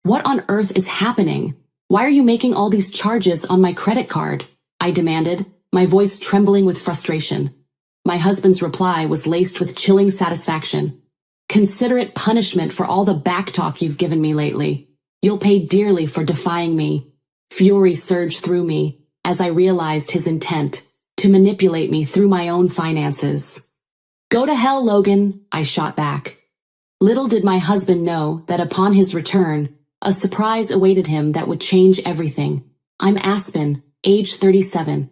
What on earth is happening? Why are you making all these charges on my credit card? I demanded, my voice trembling with frustration. My husband's reply was laced with chilling satisfaction. Consider it punishment for all the backtalk you've given me lately. You'll pay dearly for defying me. Fury surged through me as I realized his intent to manipulate me through my own finances. Go to hell, Logan, I shot back. Little did my husband know that upon his return, a surprise awaited him that would change everything. I'm Aspen, age 37.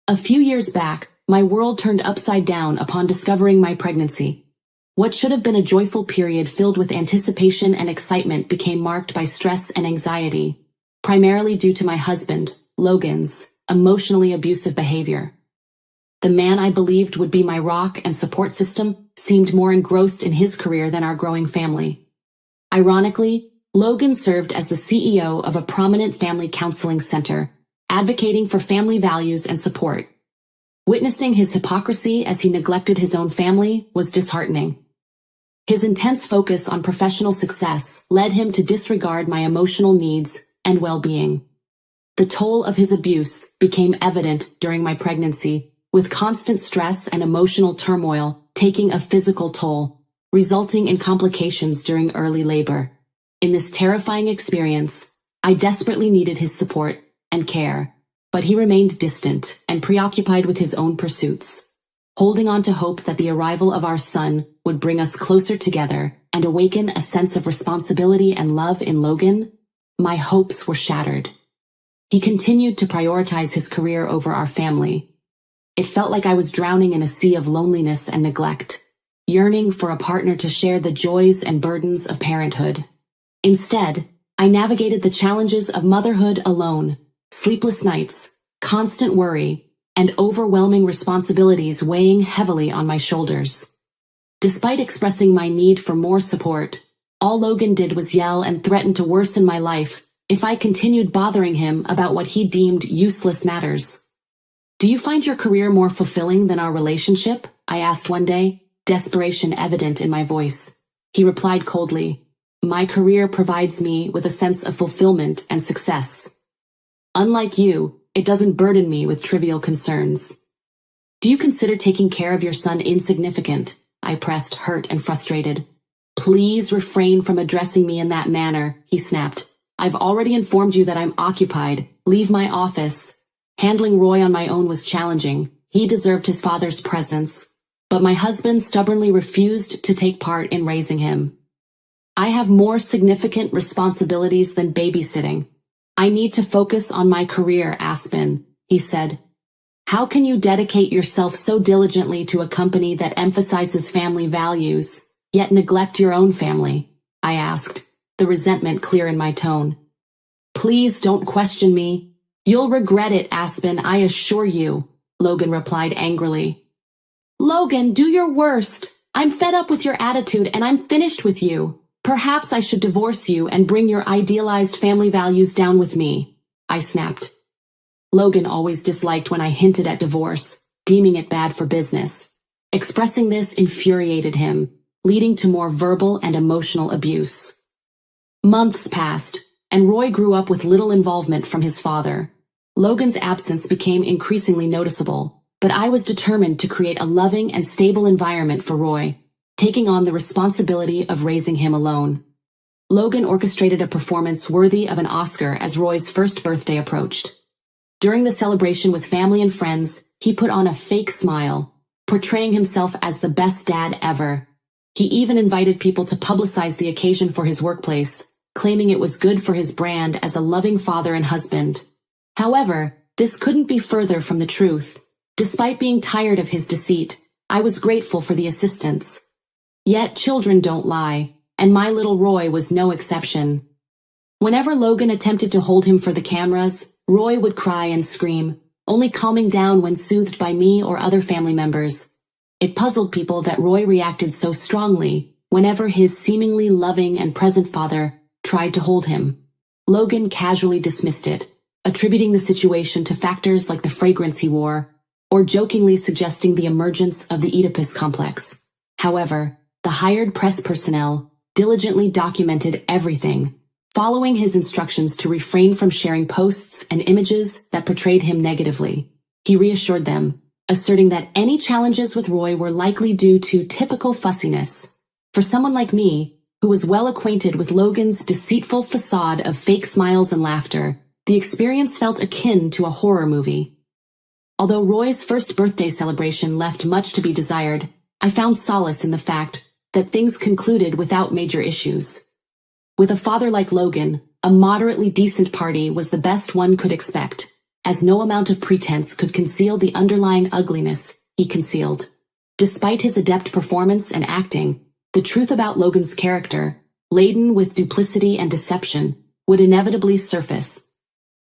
A few years back, my world turned upside down upon discovering my pregnancy. What should have been a joyful period filled with anticipation and excitement became marked by stress and anxiety, primarily due to my husband, Logan's, emotionally abusive behavior. The man I believed would be my rock and support system seemed more engrossed in his career than our growing family. Ironically, Logan served as the CEO of a prominent family counseling center, advocating for family values and support. Witnessing his hypocrisy as he neglected his own family was disheartening. His intense focus on professional success led him to disregard my emotional needs and well-being. The toll of his abuse became evident during my pregnancy, with constant stress and emotional turmoil taking a physical toll, resulting in complications during early labor. In this terrifying experience, I desperately needed his support and care, but he remained distant and preoccupied with his own pursuits. Holding on to hope that the arrival of our son would bring us closer together and awaken a sense of responsibility and love in Logan, my hopes were shattered. He continued to prioritize his career over our family. It felt like I was drowning in a sea of loneliness and neglect, yearning for a partner to share the joys and burdens of parenthood. Instead, I navigated the challenges of motherhood alone, sleepless nights, constant worry, and overwhelming responsibilities weighing heavily on my shoulders. Despite expressing my need for more support, all Logan did was yell and threaten to worsen my life if I continued bothering him about what he deemed useless matters. Do you find your career more fulfilling than our relationship? I asked one day, desperation evident in my voice. He replied coldly, my career provides me with a sense of fulfillment and success. Unlike you, it doesn't burden me with trivial concerns. Do you consider taking care of your son insignificant? I pressed, hurt and frustrated. Please refrain from addressing me in that manner, he snapped. I've already informed you that I'm occupied. Leave my office. Handling Roy on my own was challenging. He deserved his father's presence, but my husband stubbornly refused to take part in raising him. I have more significant responsibilities than babysitting. I need to focus on my career, Aspen, he said. How can you dedicate yourself so diligently to a company that emphasizes family values, yet neglect your own family? I asked, the resentment clear in my tone. Please don't question me. You'll regret it, Aspen, I assure you, Logan replied angrily. Logan, do your worst. I'm fed up with your attitude and I'm finished with you. Perhaps I should divorce you and bring your idealized family values down with me, I snapped. Logan always disliked when I hinted at divorce, deeming it bad for business. Expressing this infuriated him, leading to more verbal and emotional abuse. Months passed, and Roy grew up with little involvement from his father. Logan's absence became increasingly noticeable, but I was determined to create a loving and stable environment for Roy, taking on the responsibility of raising him alone. Logan orchestrated a performance worthy of an Oscar as Roy's first birthday approached. During the celebration with family and friends, he put on a fake smile, portraying himself as the best dad ever. He even invited people to publicize the occasion for his workplace, claiming it was good for his brand as a loving father and husband. However, this couldn't be further from the truth. Despite being tired of his deceit, I was grateful for the assistance. Yet children don't lie, and my little Roy was no exception. Whenever Logan attempted to hold him for the cameras, Roy would cry and scream, only calming down when soothed by me or other family members. It puzzled people that Roy reacted so strongly whenever his seemingly loving and present father tried to hold him. Logan casually dismissed it, attributing the situation to factors like the fragrance he wore, or jokingly suggesting the emergence of the Oedipus complex. However, the hired press personnel diligently documented everything, following his instructions to refrain from sharing posts and images that portrayed him negatively. He reassured them, asserting that any challenges with Roy were likely due to typical fussiness. For someone like me, who was well acquainted with Logan's deceitful facade of fake smiles and laughter, the experience felt akin to a horror movie. Although Roy's first birthday celebration left much to be desired, I found solace in the fact that things concluded without major issues. With a father like Logan, a moderately decent party was the best one could expect, as no amount of pretense could conceal the underlying ugliness he concealed. Despite his adept performance and acting, the truth about Logan's character, laden with duplicity and deception, would inevitably surface.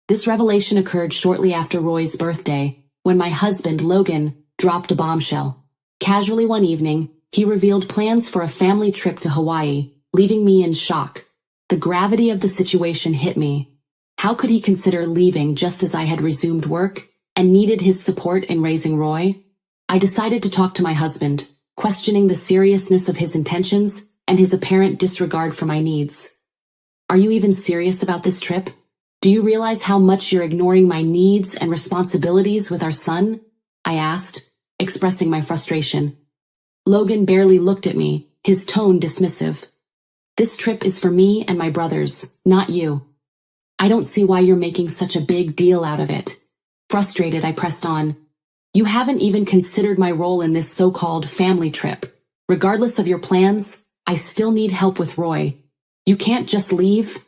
This revelation occurred shortly after Roy's birthday, when my husband, Logan, dropped a bombshell. Casually one evening, he revealed plans for a family trip to Hawaii, leaving me in shock. The gravity of the situation hit me. How could he consider leaving just as I had resumed work and needed his support in raising Roy? I decided to talk to my husband, questioning the seriousness of his intentions and his apparent disregard for my needs. Are you even serious about this trip? Do you realize how much you're ignoring my needs and responsibilities with our son? I asked, expressing my frustration. Logan barely looked at me, his tone dismissive. This trip is for me and my brothers, not you. I don't see why you're making such a big deal out of it. Frustrated, I pressed on. You haven't even considered my role in this so-called family trip. Regardless of your plans, I still need help with Roy. You can't just leave.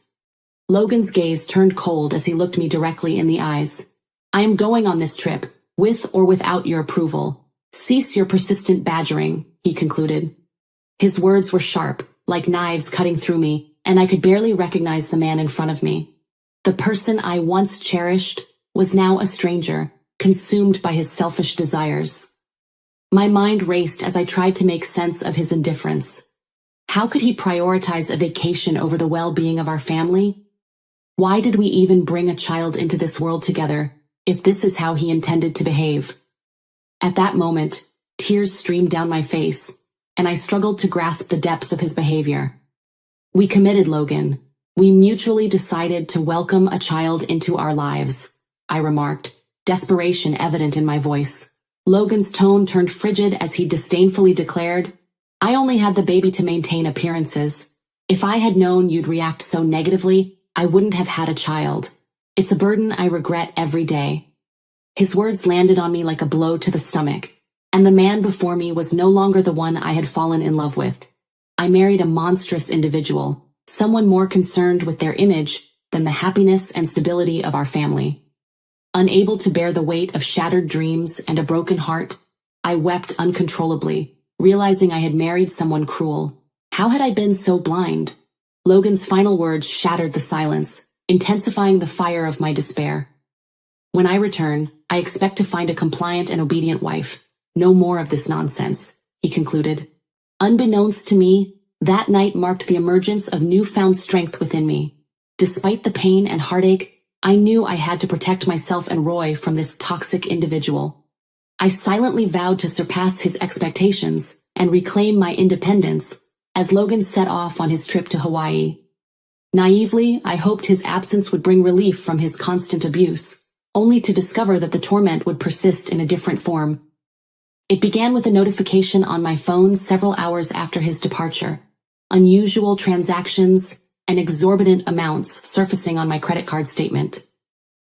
Logan's gaze turned cold as he looked me directly in the eyes. I am going on this trip, with or without your approval. Cease your persistent badgering, he concluded. His words were sharp, like knives cutting through me, and I could barely recognize the man in front of me. The person I once cherished was now a stranger, consumed by his selfish desires. My mind raced as I tried to make sense of his indifference. How could he prioritize a vacation over the well-being of our family? Why did we even bring a child into this world together, if this is how he intended to behave? At that moment, tears streamed down my face, and I struggled to grasp the depths of his behavior. We committed, Logan. We mutually decided to welcome a child into our lives, I remarked, desperation evident in my voice. Logan's tone turned frigid as he disdainfully declared, I only had the baby to maintain appearances. If I had known you'd react so negatively, I wouldn't have had a child. It's a burden I regret every day. His words landed on me like a blow to the stomach, and the man before me was no longer the one I had fallen in love with. I married a monstrous individual, someone more concerned with their image than the happiness and stability of our family. Unable to bear the weight of shattered dreams and a broken heart, I wept uncontrollably, realizing I had married someone cruel. How had I been so blind? Logan's final words shattered the silence, intensifying the fire of my despair. When I return, I expect to find a compliant and obedient wife. No more of this nonsense, he concluded. Unbeknownst to me, that night marked the emergence of newfound strength within me. Despite the pain and heartache, I knew I had to protect myself and Roy from this toxic individual. I silently vowed to surpass his expectations and reclaim my independence as Logan set off on his trip to Hawaii. Naively, I hoped his absence would bring relief from his constant abuse, only to discover that the torment would persist in a different form. It began with a notification on my phone several hours after his departure. Unusual transactions and exorbitant amounts surfacing on my credit card statement.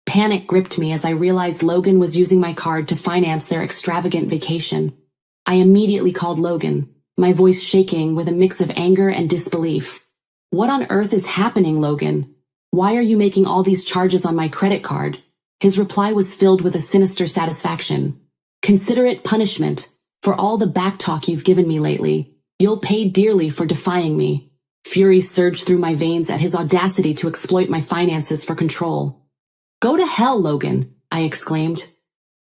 Panic gripped me as I realized Logan was using my card to finance their extravagant vacation. I immediately called Logan, my voice shaking with a mix of anger and disbelief. What on earth is happening, Logan? Why are you making all these charges on my credit card? His reply was filled with a sinister satisfaction. Consider it punishment for all the backtalk you've given me lately. You'll pay dearly for defying me. Fury surged through my veins at his audacity to exploit my finances for control. Go to hell, Logan, I exclaimed.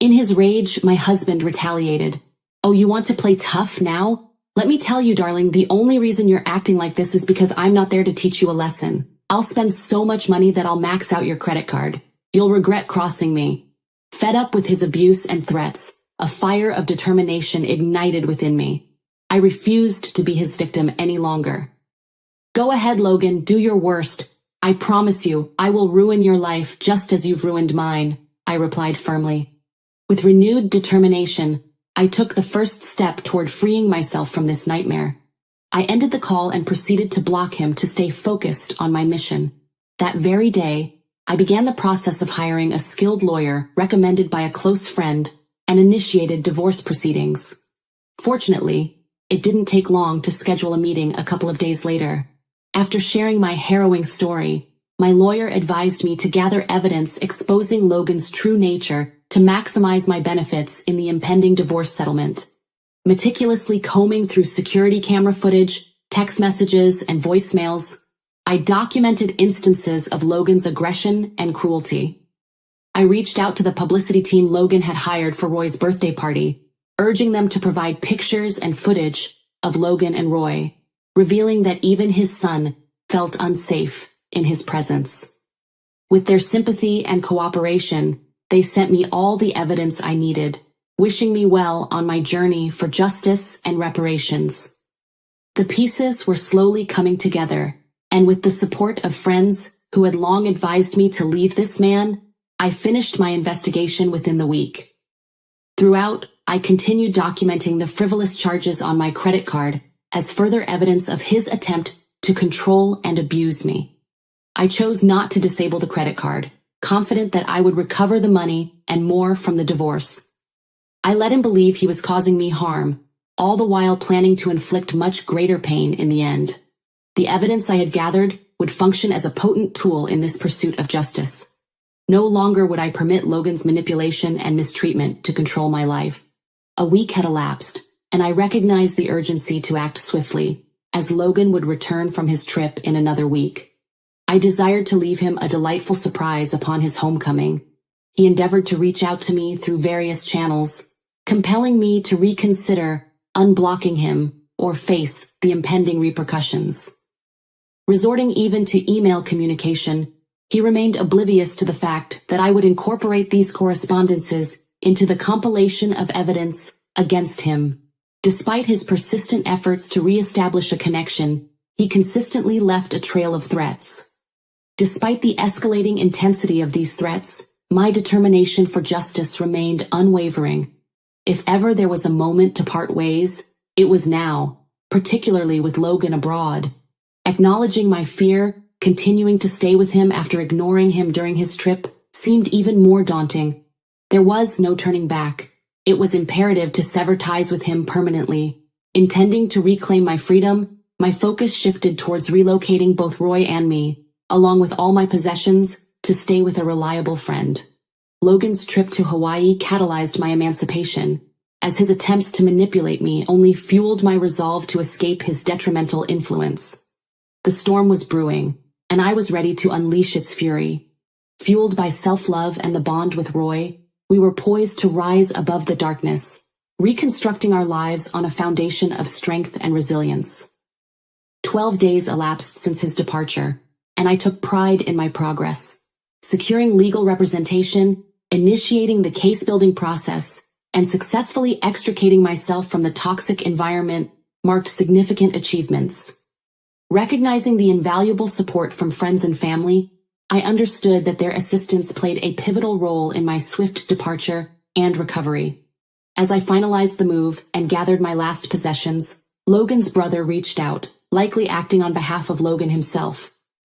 In his rage, my husband retaliated. Oh, you want to play tough now? Let me tell you, darling, the only reason you're acting like this is because I'm not there to teach you a lesson. I'll spend so much money that I'll max out your credit card. You'll regret crossing me. Fed up with his abuse and threats, a fire of determination ignited within me. I refused to be his victim any longer. Go ahead, Logan, do your worst. I promise you, I will ruin your life just as you've ruined mine, I replied firmly. With renewed determination, I took the first step toward freeing myself from this nightmare. I ended the call and proceeded to block him to stay focused on my mission. That very day, I began the process of hiring a skilled lawyer recommended by a close friend and initiated divorce proceedings. Fortunately, it didn't take long to schedule a meeting a couple of days later. After sharing my harrowing story, my lawyer advised me to gather evidence exposing Logan's true nature to maximize my benefits in the impending divorce settlement. Meticulously combing through security camera footage, text messages, and voicemails, I documented instances of Logan's aggression and cruelty. I reached out to the publicity team Logan had hired for Roy's birthday party, urging them to provide pictures and footage of Logan and Roy, revealing that even his son felt unsafe in his presence. With their sympathy and cooperation, they sent me all the evidence I needed, wishing me well on my journey for justice and reparations. The pieces were slowly coming together, and with the support of friends who had long advised me to leave this man, I finished my investigation within the week. Throughout, I continued documenting the frivolous charges on my credit card as further evidence of his attempt to control and abuse me. I chose not to disable the credit card, confident that I would recover the money and more from the divorce. I let him believe he was causing me harm, all the while planning to inflict much greater pain in the end. The evidence I had gathered would function as a potent tool in this pursuit of justice. No longer would I permit Logan's manipulation and mistreatment to control my life. A week had elapsed, and I recognized the urgency to act swiftly, as Logan would return from his trip in another week. I desired to leave him a delightful surprise upon his homecoming. He endeavored to reach out to me through various channels, compelling me to reconsider unblocking him or face the impending repercussions. Resorting even to email communication, he remained oblivious to the fact that I would incorporate these correspondences into the compilation of evidence against him. Despite his persistent efforts to reestablish a connection, he consistently left a trail of threats. Despite the escalating intensity of these threats, my determination for justice remained unwavering. If ever there was a moment to part ways, it was now, particularly with Logan abroad. Acknowledging my fear, continuing to stay with him after ignoring him during his trip, seemed even more daunting. There was no turning back. It was imperative to sever ties with him permanently. Intending to reclaim my freedom, my focus shifted towards relocating both Roy and me, along with all my possessions, to stay with a reliable friend. Logan's trip to Hawaii catalyzed my emancipation, as his attempts to manipulate me only fueled my resolve to escape his detrimental influence. The storm was brewing, and I was ready to unleash its fury. Fueled by self-love and the bond with Roy, we were poised to rise above the darkness, reconstructing our lives on a foundation of strength and resilience. 12 days elapsed since his departure, and I took pride in my progress. Securing legal representation, initiating the case-building process, and successfully extricating myself from the toxic environment marked significant achievements. Recognizing the invaluable support from friends and family, I understood that their assistance played a pivotal role in my swift departure and recovery. As I finalized the move and gathered my last possessions, Logan's brother reached out, likely acting on behalf of Logan himself.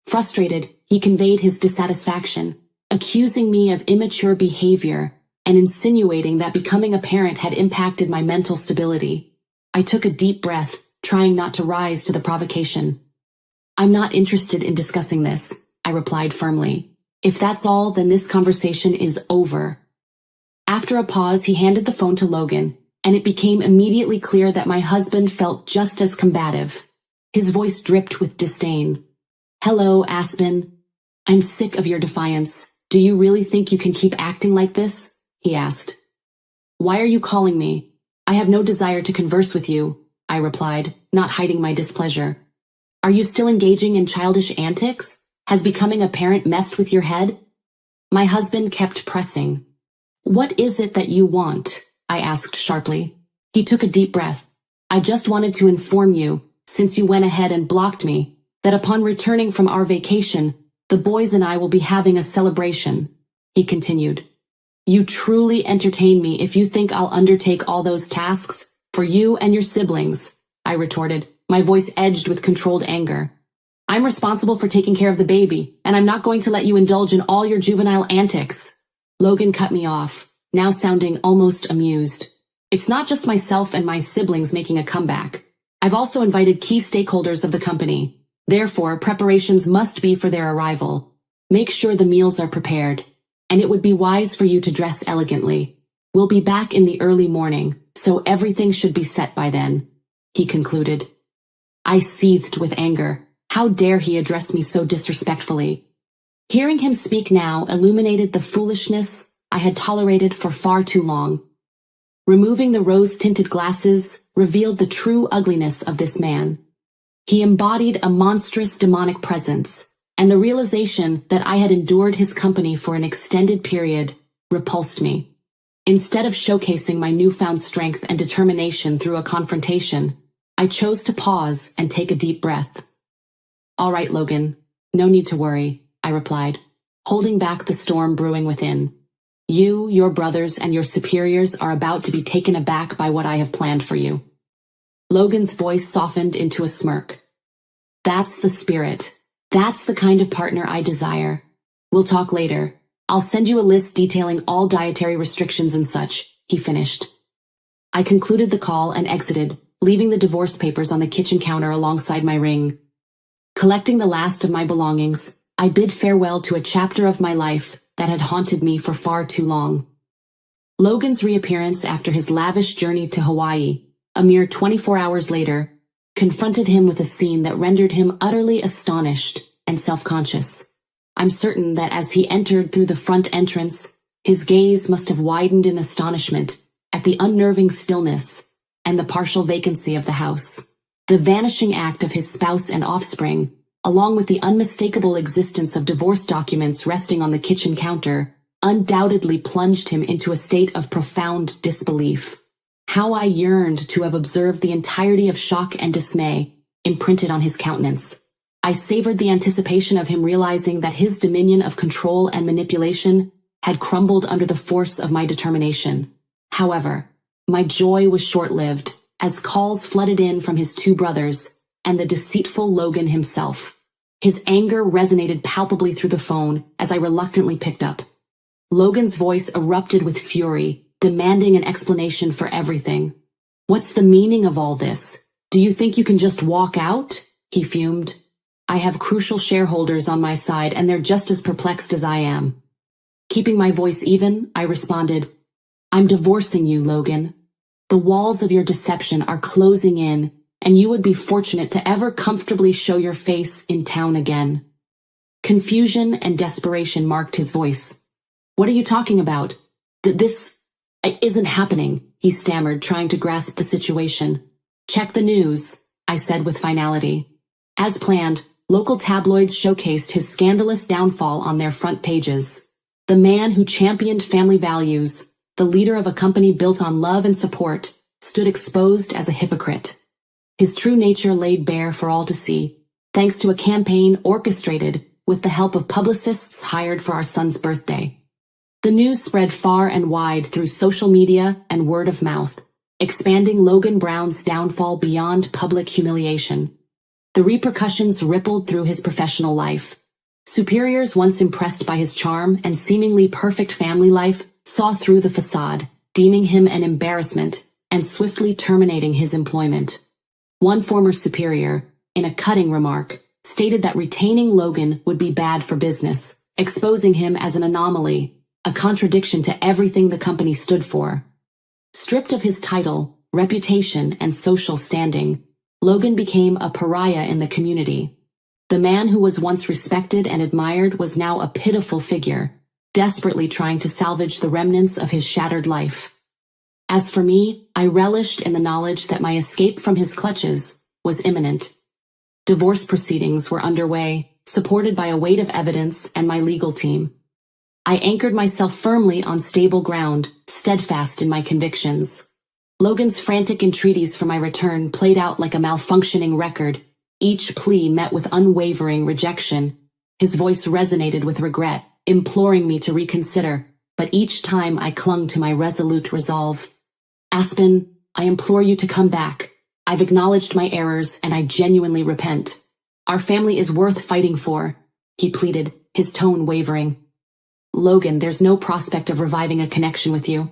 Frustrated, he conveyed his dissatisfaction, accusing me of immature behavior and insinuating that becoming a parent had impacted my mental stability. I took a deep breath, trying not to rise to the provocation. "I'm not interested in discussing this," I replied firmly. "If that's all, then this conversation is over." After a pause, he handed the phone to Logan, and it became immediately clear that my husband felt just as combative. His voice dripped with disdain. "Hello, Aspen. I'm sick of your defiance. Do you really think you can keep acting like this?" he asked. "Why are you calling me? I have no desire to converse with you," I replied, not hiding my displeasure. "Are you still engaging in childish antics? Has becoming a parent messed with your head?" My husband kept pressing. "What is it that you want?" I asked sharply. He took a deep breath. "I just wanted to inform you, since you went ahead and blocked me, that upon returning from our vacation, The boys and I will be having a celebration," he continued. "You truly entertain me if you think I'll undertake all those tasks for you and your siblings," I retorted, my voice edged with controlled anger. "I'm responsible for taking care of the baby, and I'm not going to let you indulge in all your juvenile antics." Logan cut me off, now sounding almost amused. "It's not just myself and my siblings making a comeback. I've also invited key stakeholders of the company. Therefore, preparations must be for their arrival. Make sure the meals are prepared, and it would be wise for you to dress elegantly. We'll be back in the early morning, so everything should be set by then," he concluded. I seethed with anger. How dare he address me so disrespectfully? Hearing him speak now illuminated the foolishness I had tolerated for far too long. Removing the rose-tinted glasses revealed the true ugliness of this man. He embodied a monstrous demonic presence, and the realization that I had endured his company for an extended period repulsed me. Instead of showcasing my newfound strength and determination through a confrontation, I chose to pause and take a deep breath. "All right, Logan, no need to worry," I replied, holding back the storm brewing within. "You, your brothers, and your superiors are about to be taken aback by what I have planned for you." Logan's voice softened into a smirk. "That's the spirit. That's the kind of partner I desire. We'll talk later. I'll send you a list detailing all dietary restrictions and such," he finished. I concluded the call and exited, leaving the divorce papers on the kitchen counter alongside my ring. Collecting the last of my belongings, I bid farewell to a chapter of my life that had haunted me for far too long. Logan's reappearance after his lavish journey to Hawaii, a mere 24 hours later, confronted him with a scene that rendered him utterly astonished and self-conscious. I'm certain that as he entered through the front entrance, his gaze must have widened in astonishment at the unnerving stillness and the partial vacancy of the house. The vanishing act of his spouse and offspring, along with the unmistakable existence of divorce documents resting on the kitchen counter, undoubtedly plunged him into a state of profound disbelief. How I yearned to have observed the entirety of shock and dismay imprinted on his countenance. I savored the anticipation of him realizing that his dominion of control and manipulation had crumbled under the force of my determination. However, my joy was short-lived, as calls flooded in from his two brothers and the deceitful Logan himself. His anger resonated palpably through the phone as I reluctantly picked up. Logan's voice erupted with fury, demanding an explanation for everything. "What's the meaning of all this? Do you think you can just walk out?" he fumed. "I have crucial shareholders on my side and they're just as perplexed as I am." Keeping my voice even, I responded, "I'm divorcing you, Logan. The walls of your deception are closing in, and you would be fortunate to ever comfortably show your face in town again." Confusion and desperation marked his voice. "What are you talking about? This isn't happening," he stammered, trying to grasp the situation. "Check the news," I said with finality. As planned, local tabloids showcased his scandalous downfall on their front pages. The man who championed family values, the leader of a company built on love and support, stood exposed as a hypocrite. His true nature laid bare for all to see, thanks to a campaign orchestrated with the help of publicists hired for our son's birthday. The news spread far and wide through social media and word of mouth, expanding Logan Brown's downfall beyond public humiliation. The repercussions rippled through his professional life. Superiors once impressed by his charm and seemingly perfect family life saw through the facade, deeming him an embarrassment and swiftly terminating his employment. One former superior, in a cutting remark, stated that retaining Logan would be bad for business, exposing him as an anomaly, a contradiction to everything the company stood for. Stripped of his title, reputation, and social standing, Logan became a pariah in the community. The man who was once respected and admired was now a pitiful figure, desperately trying to salvage the remnants of his shattered life. As for me, I relished in the knowledge that my escape from his clutches was imminent. Divorce proceedings were underway, supported by a weight of evidence and my legal team. I anchored myself firmly on stable ground, steadfast in my convictions. Logan's frantic entreaties for my return played out like a malfunctioning record, each plea met with unwavering rejection. His voice resonated with regret, imploring me to reconsider, but each time I clung to my resolute resolve. Aspen, I implore you to come back. I've acknowledged my errors and I genuinely repent. Our family is worth fighting for, he pleaded, his tone wavering. Logan, there's no prospect of reviving a connection with you.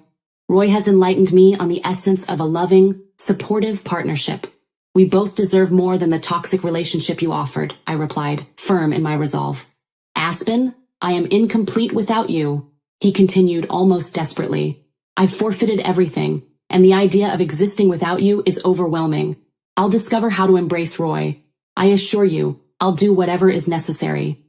Roy has enlightened me on the essence of a loving, supportive partnership. We both deserve more than the toxic relationship you offered, I replied, firm in my resolve. Aspen, I am incomplete without you, he continued almost desperately. I've forfeited everything, and the idea of existing without you is overwhelming. I'll discover how to embrace Roy. I assure you, I'll do whatever is necessary.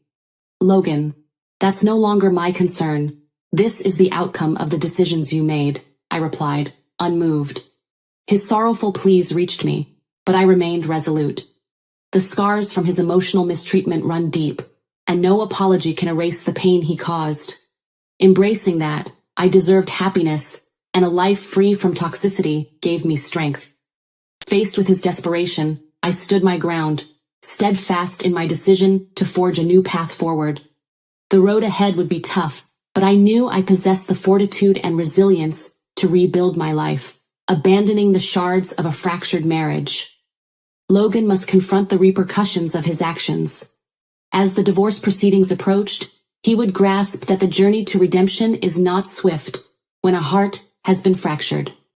Logan, that's no longer my concern. This is the outcome of the decisions you made, I replied, unmoved. His sorrowful pleas reached me, but I remained resolute. The scars from his emotional mistreatment run deep, and no apology can erase the pain he caused. Embracing that, I deserved happiness, and a life free from toxicity gave me strength. Faced with his desperation, I stood my ground, steadfast in my decision to forge a new path forward. The road ahead would be tough, but I knew I possessed the fortitude and resilience to rebuild my life, abandoning the shards of a fractured marriage. Logan must confront the repercussions of his actions. As the divorce proceedings approached, he would grasp that the journey to redemption is not swift when a heart has been fractured.